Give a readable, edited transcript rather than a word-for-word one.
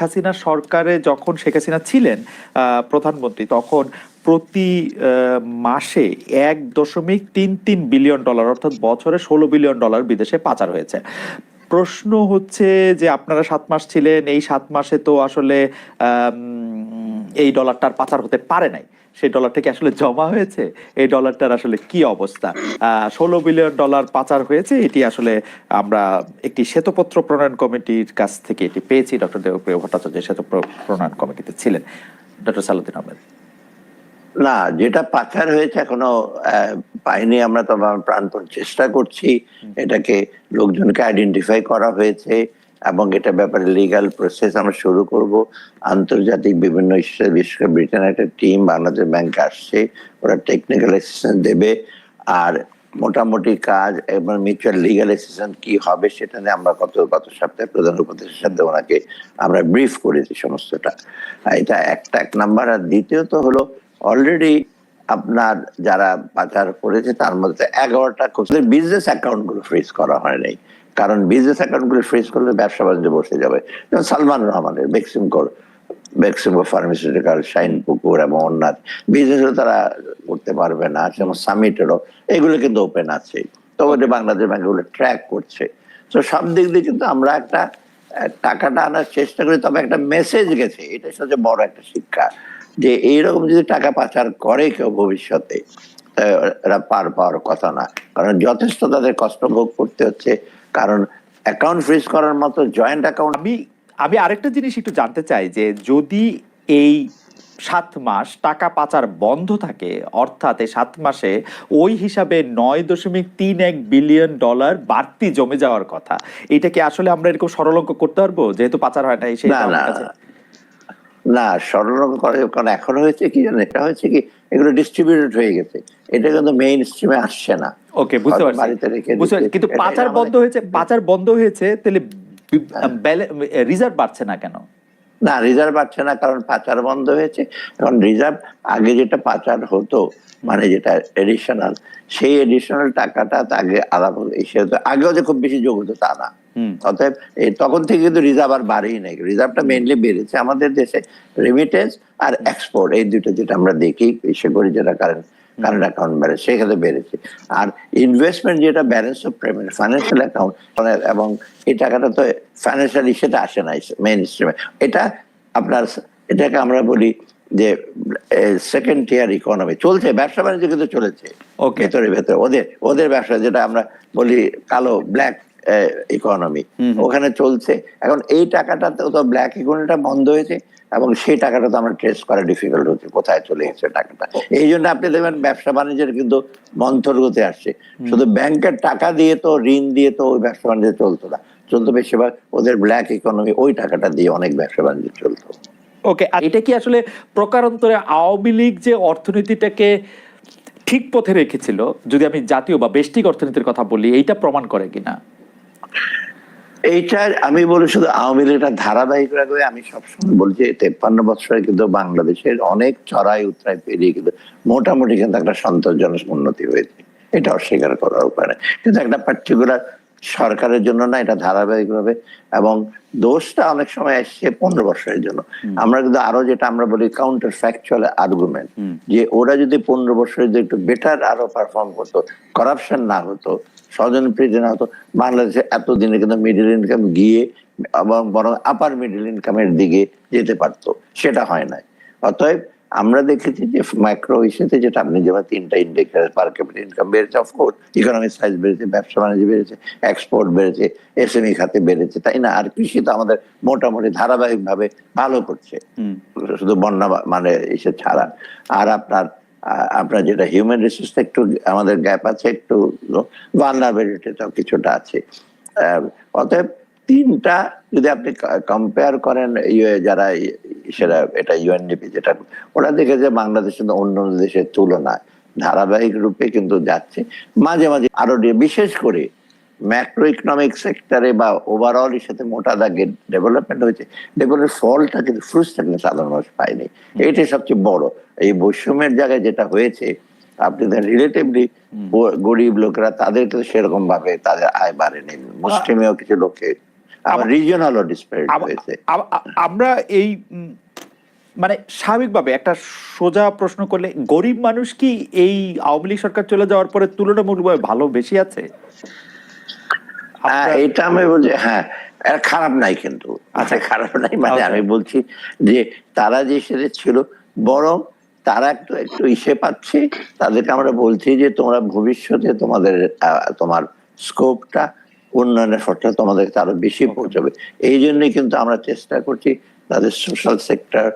হাসিনা সরকারে যখন শেখ হাসিনা ছিলেন প্রধানমন্ত্রী, তখন প্রতি মাসে 1.33 বিলিয়ন ডলার অর্থাৎ বছরে 16 বিলিয়ন ডলার বিদেশে পাচার হয়েছে। প্রশ্ন হচ্ছে যে আপনারা 7 মাস ছিলেন, এই 7 মাসে তো আসলে এই ডলারটার পাচার হতে পারে নাই, সেই ডলারটা কি আসলে জমা হয়েছে? এই ডলারটার আসলে কি অবস্থা? 16 বিলিয়ন ডলার পাচার হয়েছে, এটি আসলে আমরা একটি শ্বেতপত্র প্রণয়ন কমিটির কাছ থেকে এটি পেয়েছি। ডক্টর দেবপ্রিয় ভট্টাচার্য শ্বেতপত্র প্রণয়ন কমিটিতে ছিলেন। ডক্টর সালাউদ্দিন আহমেদ। না, যেটা পাচার হয়েছে এখনো পাইনি আমরা, তো প্রাণপণ চেষ্টা করছি। এটাকে লোকজনকে আইডেন্টিফাই করা হয়েছে এবং এটা ব্যাপারে লিগ্যাল প্রসেস আমরা শুরু করব। আন্তর্জাতিক বিভিন্ন ইস্যু, বিশেষ করে ব্রিটেনের একটা টিম বাংলাদেশ ব্যাংকে আসছে, ওরা টেকনিক্যাল অ্যাসিস্ট্যান্স দেবে। আর মোটামুটি কাজ এবং মিউচুয়াল লিগ্যাল অ্যাসিস্ট্যান্স কি হবে সেটা নিয়ে আমরা গত সপ্তাহে প্রধান উপদেষ্টার সাথে ওনাকে আমরা ব্রিফ করেছি সমস্তটা। এটা এক নাম্বার। আর দ্বিতীয়ত হলো অলরেডি আপনার যারা পাচার করেছে তার মধ্যে 11টা বিজনেস অ্যাকাউন্ট গুলো ফ্রিজ করা হয় নাই, কারণ বিজনেস অ্যাকাউন্ট গুলো ফ্রিজ করলে ব্যবসা বাণিজ্য বসে যাবে। যেমন সালমান রহমানের বেক্সিমকো ফার্মাসিউটিক্যাল, শাইন পুকুর এবং অন্যান্য বিজনেস তারা করতে পারবে না। যেমন সামিটেরও এগুলো কিন্তু ওপেন আছে, তো ওটা বাংলাদেশ ব্যাংক গুলো ট্র্যাক করছে। তো সব দিক দিয়ে কিন্তু আমরা একটা টাকাটা আনার চেষ্টা করি, তবে একটা মেসেজ গেছে, এটা সবচেয়ে বড় একটা শিক্ষা, যে এইরকম যদি টাকা পাচার করে কেউ ভবিষ্যতে, এরা পার পাওয়ার কথা না, কারণ যথেষ্ট তাদের কষ্ট ভোগ করতে হচ্ছে। কারণ অ্যাকাউন্ট ফ্রিজ করার মতো জয়েন্ট অ্যাকাউন্ট। আমি আরেকটা জিনিস একটু জানতে চাই, যে যদি এই 7 মাস টাকা পাচার বন্ধ থাকে, অর্থাৎ এই 7 মাসে ওই হিসাবে 9.31 বিলিয়ন ডলার বাড়তি জমে যাওয়ার কথা, এটা কি আসলে আমরা এরকম সরলঙ্ক করতে পারবো, যেহেতু পাচার হয় না? সেই না, সরলঙ্ক করে, কারণ এখন হয়েছে কি জানেন, এটা হয়েছে কি এগুলো ডিস্ট্রিবিউটেড হয়ে গেছে, এটা কিন্তু মেইন স্ট্রিমে আসছে না। ওকে, বুঝতে পারছি, কিন্তু পাচার বন্ধ হয়েছে, তাহলে রিজার্ভ বাড়ছে না কেন? না, রিজার্ভ বাড়ছে না কারণ পাচার বন্ধ হয়েছে। এখন রিজার্ভ আগে যেটা পাচার হতো, মানে যেটা এডিশনাল, সেই এডিশনাল টাকাটা আগে আলাদা আগেও যে খুব বেশি যোগ হতো তা না। অতএব তখন থেকে কিন্তু রিজার্ভ আর বাড়েই নাই, রিজার্ভটা মেইনলি বেড়েছে আমাদের দেশে রেমিটেন্স আর এক্সপোর্ট, এই দুটো যেটা আমরা দেখি ইসে করি, যেটা কারেন্ট অ্যাকাউন্ট বেড়েছে সেখানে বেড়েছে। আর ইনভেস্টমেন্ট যেটা balance of payment financial account, এবং এই টাকাটা তো ফাইন্যান্সিয়াল ইস্যুতে আসে না মেইন স্ট্রিমে। এটা আপনার, এটাকে আমরা বলি যে সেকেন্ড টিয়ার ইকোনমি চলছে, ব্যবসা বাণিজ্য কিন্তু চলেছে ভেতরে ভেতরে, ওদের ব্যবসা যেটা আমরা বলি কালো ব্ল্যাক ইকোনমি, ওখানে চলছে। এখন এই টাকাটা তো ব্ল্যাক ইকোনমিটা বন্ধ হয়েছে এবং সেই টাকাটা তো আমরা ট্রেস করা ডিফিকাল্ট হচ্ছে কোথায় চলে গেছে টাকাটা। এই জন্য আপনি দেখবেন ব্যবসা বাণিজ্যের কিন্তু মন্থর গতি আসছে। শুধু ব্যাংকের টাকা দিয়ে তো, ঋণ দিয়ে তো ওই ব্যবসা বাণিজ্য চলতো না, চলতো বেশিরভাগ ওদের ব্ল্যাক ইকোনমি, ওই টাকাটা দিয়ে অনেক ব্যবসা বাণিজ্য চলতো। ওকে, এটা কি আসলে প্রকারান্তরে আওয়ামী লীগ যে অর্থনীতিটাকে ঠিক পথে রেখেছিল, যদি আমি জাতীয় বা বেষ্টিক অর্থনীতির কথা বলি, এইটা প্রমাণ করে কিনা? এইটা আমি বলি শুধু আওয়ামী লীগটা ধারাবাহিক রাখবে। আমি সবসময় বলছি 53 বছরে কিন্তু বাংলাদেশের অনেক চড়াই উতরাই পেরিয়ে কিন্তু মোটামুটি কিন্তু একটা সন্তোষজনক উন্নতি হয়েছে, এটা অস্বীকার করার উপায় নেই। কিন্তু একটা পার্টিকুলার সরকারের জন্য না, এটা ধারাবাহিক ভাবে, এবং দোষটা অনেক সময় আসছে 15 বছরের জন্য। আমরা কিন্তু আরো যেটা আমরা বলি কাউন্টার ফ্যাকচুয়াল আর্গুমেন্ট, যে ওরা যদি 15 বছরে যদি একটু বেটার আরো পারফর্ম করতো, করাপশন না হতো, স্বজনপ্রীতি না হতো, বাংলাদেশে এতদিনে কিন্তু মিডল ইনকাম গিয়ে এবং বরং আপার মিডল ইনকামের দিকে যেতে পারতো, সেটা হয় নাই। অতএব আমরা দেখেছি যে মাইক্রো ইস্যুতে, যেটা আপনি যেমন 3টা ইন্ডিকেটর, পার ক্যাপিটাল ইনকাম বেড়েছে, অফকোর্স ইকোনমিক সাইজ বেড়েছে, ব্যবসা বাণিজ্য বেড়েছে, এক্সপোর্ট বেড়েছে, এসএমই খাতে বেড়েছে, তাই না? আর কৃষি তো আমাদের মোটামুটি ধারাবাহিক ভাবে ভালো করছে, শুধু বন্যা মানে ইসে ছাড়া। আর আপনার যেটা হিউম্যান রিসোর্স একটু আমাদের গ্যাপ আছে, একটু ভালনারেবিলিটি তো কিছুটা আছে। অতএব 3টা যদি আপনি কম্পেয়ার করেন, যারা সেটা এটা ইউএনডিপি যেটা, ওরা দেখে যে বাংলাদেশ অন্য দেশের তুলনায় ধারাবাহিক রূপে কিন্তু যাচ্ছে। মাঝে মাঝে আরো বিশেষ করে ম্যাক্রো ইকোনমিক সেক্টরে বা ওভারঅল এর সাথে মোটা দাগে ডেভেলপমেন্ট হয়েছে, ডেভেলপমেন্ট ফলটা কিন্তু ফ্রুটসটা কিন্তু সাধারণ মানুষ পায়নি। এটাই সবচেয়ে বড়। এই বৈষম্যের জায়গায় যেটা হয়েছে, আপনি রিলেটিভলি গরিব লোকেরা, তাদের কিন্তু সেরকম ভাবে তাদের আয় বাড়েনি, মুসলিমেও কিছু লোকে আবার রিজিওনালও ডিসপ্যারিটি হয়েছে। আমরা এই মানে স্বাভাবিকভাবে একটা সোজা প্রশ্ন করলে গরিব মানুষ কি এই আওয়ামী লীগ সরকার চলে যাওয়ার পরে তুলনামূলকভাবে ভালো বেশি আছে? এটা আমি বলছি, হ্যাঁ, খারাপ নাই, কিন্তু আচ্ছা খারাপ নাই মানে আমি বলছি যে তারা যে সেটা ছিল, বরং তারা একটু একটু ইসে পাচ্ছে। তাদেরকে আমরা বলছি যে তোমরা ভবিষ্যতে তোমার স্কোপটা, উন্নয়নের ফলটা তোমাদের আরো বেশি পৌঁছাবে। এই জন্যই কিন্তু আমরা চেষ্টা করছি তাদের সোশ্যাল সেক্টর